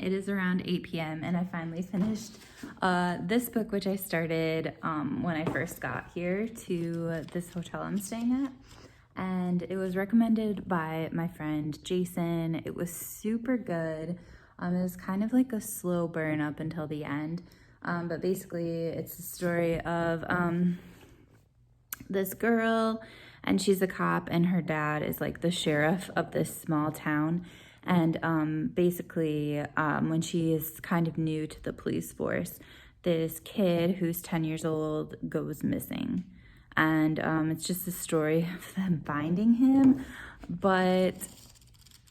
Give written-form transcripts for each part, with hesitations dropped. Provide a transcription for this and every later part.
It is around 8 p.m. and I finally finished this book, which I started when I first got here to this hotel I'm staying at. And it was recommended by my friend Jason. It was super good. It was kind of like a slow burn up until the end. But basically it's the story of this girl, and she's a cop, and her dad is like the sheriff of this small town. And basically, when she is kind of new to the police force, this kid who's 10 years old goes missing. And it's just a story of them finding him,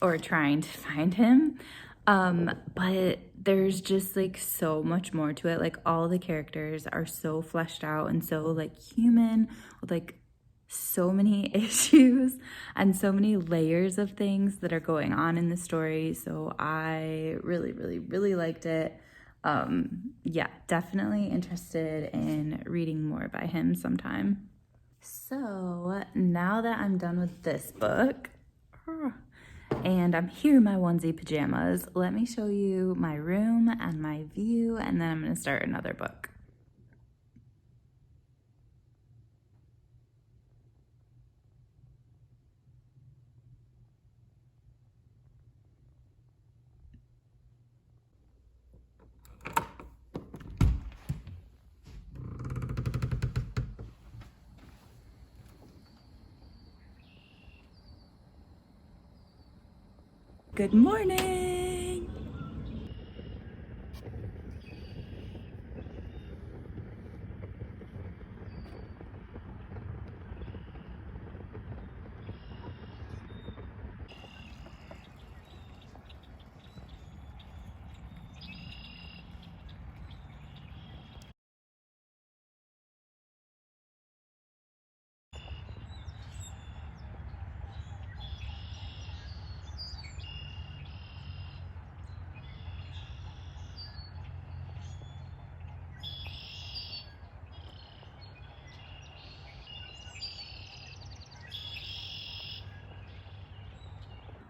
or trying to find him. But there's just like so much more to it. Like all the characters are so fleshed out and so like human, with like so many issues and so many layers of things that are going on in the story. So I really liked it. Yeah, definitely interested in reading more by him sometime. So now that I'm done with this book and I'm here in my onesie pajamas, let me show you my room and my view, and then I'm going to start another book. Good morning!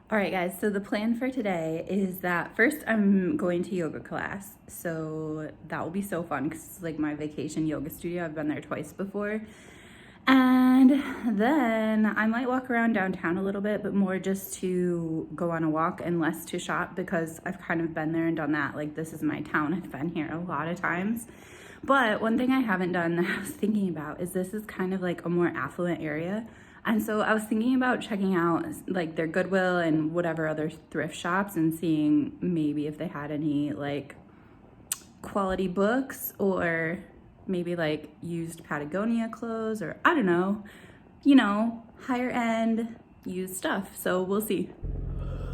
All right, guys, so the plan for today is that first I'm going to yoga class. So that will be so fun because it's like my vacation yoga studio. I've been there twice before. And then I might walk around downtown a little bit, but more just to go on a walk and less to shop because I've kind of been there and done that. Like, this is my town. I've been here a lot of times. But one thing I haven't done that I was thinking about is this is kind of like a more affluent area. And so I was thinking about checking out like their Goodwill and whatever other thrift shops and seeing maybe if they had any like quality books or maybe like used Patagonia clothes, or I don't know, higher end used stuff. So we'll see.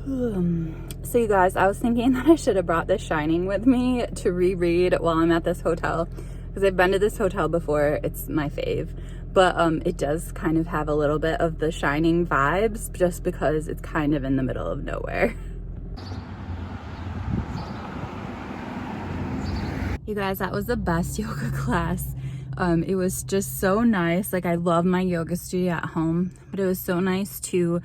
So you guys, I was thinking that I should have brought The Shining with me to reread while I'm at this hotel, because I've been to this hotel before. It's my fave. But it does kind of have a little bit of The Shining vibes just because it's kind of in the middle of nowhere. You guys, that was the best yoga class. It was just so nice. Like, I love my yoga studio at home, but it was so nice to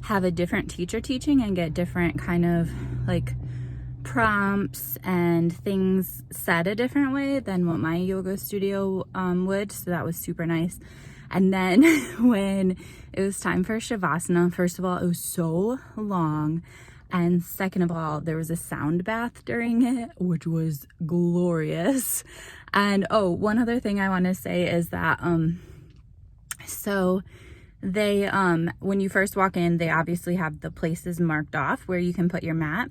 have a different teacher teaching and get different kind of like prompts and things said a different way than what my yoga studio would. So that was super nice. And then when it was time for Shavasana, first of all, it was so long. And second of all, there was a sound bath during it, which was glorious. And oh, one other thing I want to say is that so they when you first walk in, they obviously have the places marked off where you can put your mat,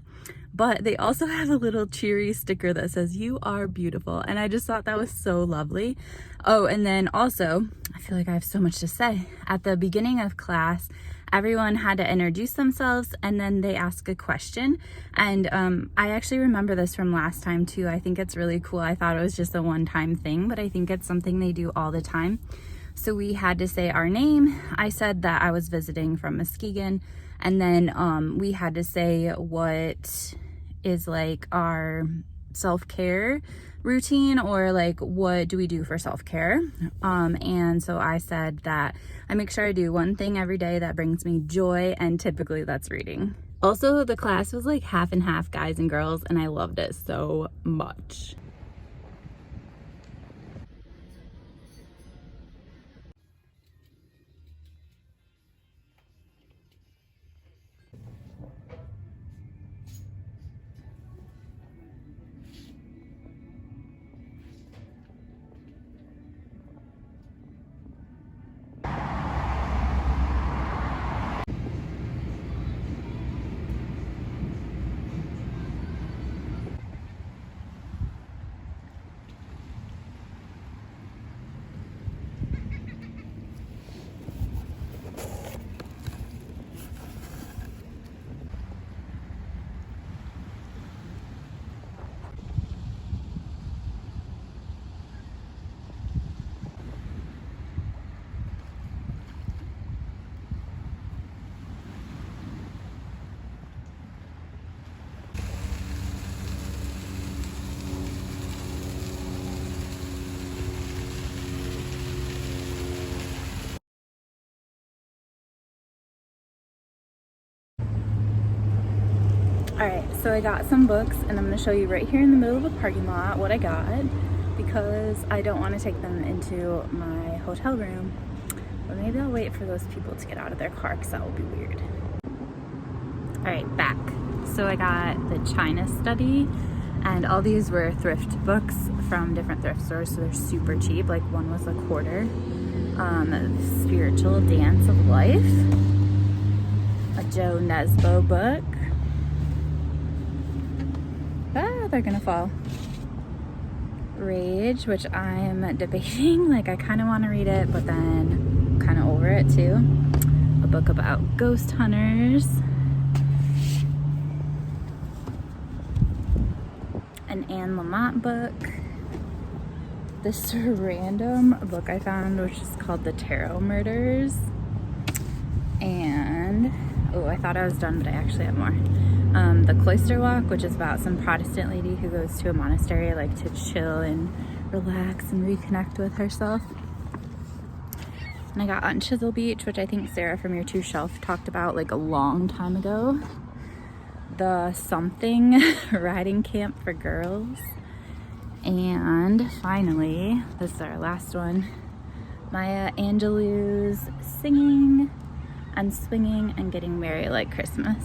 but they also have a little cheery sticker that says "You are beautiful," and I just thought that was so lovely. Oh, and then also, I feel like I have so much to say. At the beginning of class, everyone had to introduce themselves and then they ask a question. And I actually remember this from last time too. I think it's really cool. I thought it was just a one-time thing, but I think it's something they do all the time. So we had to say our name. I said that I was visiting from Muskegon, and then we had to say what is like our self-care routine, or like what do we do for self-care. And so I said that I make sure I do one thing every day that brings me joy, and typically that's reading. Also, the class was like half and half, guys and girls, and I loved it so much. All right, so I got some books, and I'm gonna show you right here in the middle of the parking lot what I got, because I don't want to take them into my hotel room. But maybe I'll wait for those people to get out of their car, because that will be weird. All right, back. So I got the China Study, and all these were thrift books from different thrift stores, so they're super cheap. Like one was $1. Spiritual Dance of Life, a Joe Nesbo book. Ah, they're gonna fall. Rage, which I'm debating. Like, I kind of want to read it, but then kind of over it too. A book about ghost hunters. An Anne Lamott book. This random book I found, which is called The Tarot Murders. And, oh, I thought I was done, but I actually have more. The Cloister Walk, which is about some Protestant lady who goes to a monastery like to chill and relax and reconnect with herself. And I got On Chisel Beach, which I think Sarah from Your Two Shelf talked about like a long time ago. The Something Riding Camp for Girls. And finally, this is our last one, Maya Angelou's Singing and Swinging and Getting Merry Like Christmas.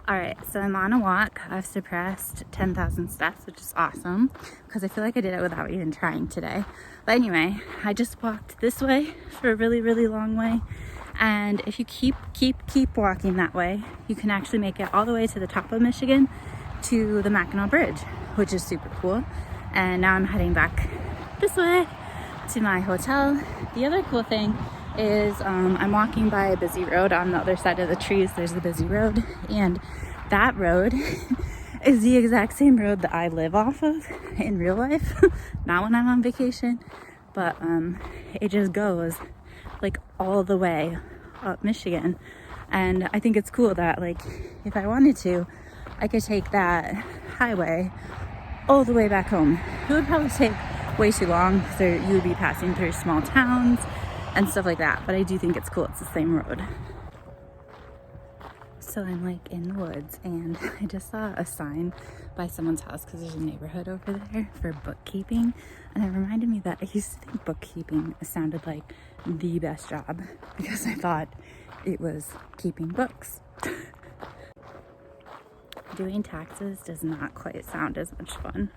All right, so I'm on a walk. I've surpassed 10,000 steps, which is awesome, because I feel like I did it without even trying today. But anyway, I just walked this way for a really, really long way. And if you keep walking that way, you can actually make it all the way to the top of Michigan to the Mackinac Bridge, which is super cool. And now I'm heading back this way to my hotel. The other cool thing is I'm walking by a busy road. On the other side of the trees there's the busy road, and that road is the exact same road that I live off of in real life. Not when I'm on vacation, but it just goes like all the way up Michigan. And I think it's cool that, like, if I wanted to, I could take that highway all the way back home. It would probably take way too long, because you would be passing through small towns and stuff like that, but I do think it's cool. It's the same road. So I'm like in the woods, and I just saw a sign by someone's house, because there's a neighborhood over there for bookkeeping, and it reminded me that I used to think bookkeeping sounded like the best job, because I thought it was keeping books. Doing taxes does not quite sound as much fun.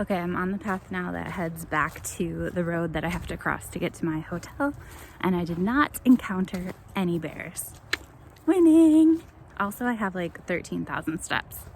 Okay, I'm on the path now that heads back to the road that I have to cross to get to my hotel, and I did not encounter any bears. Winning! Also, I have like 13,000 steps.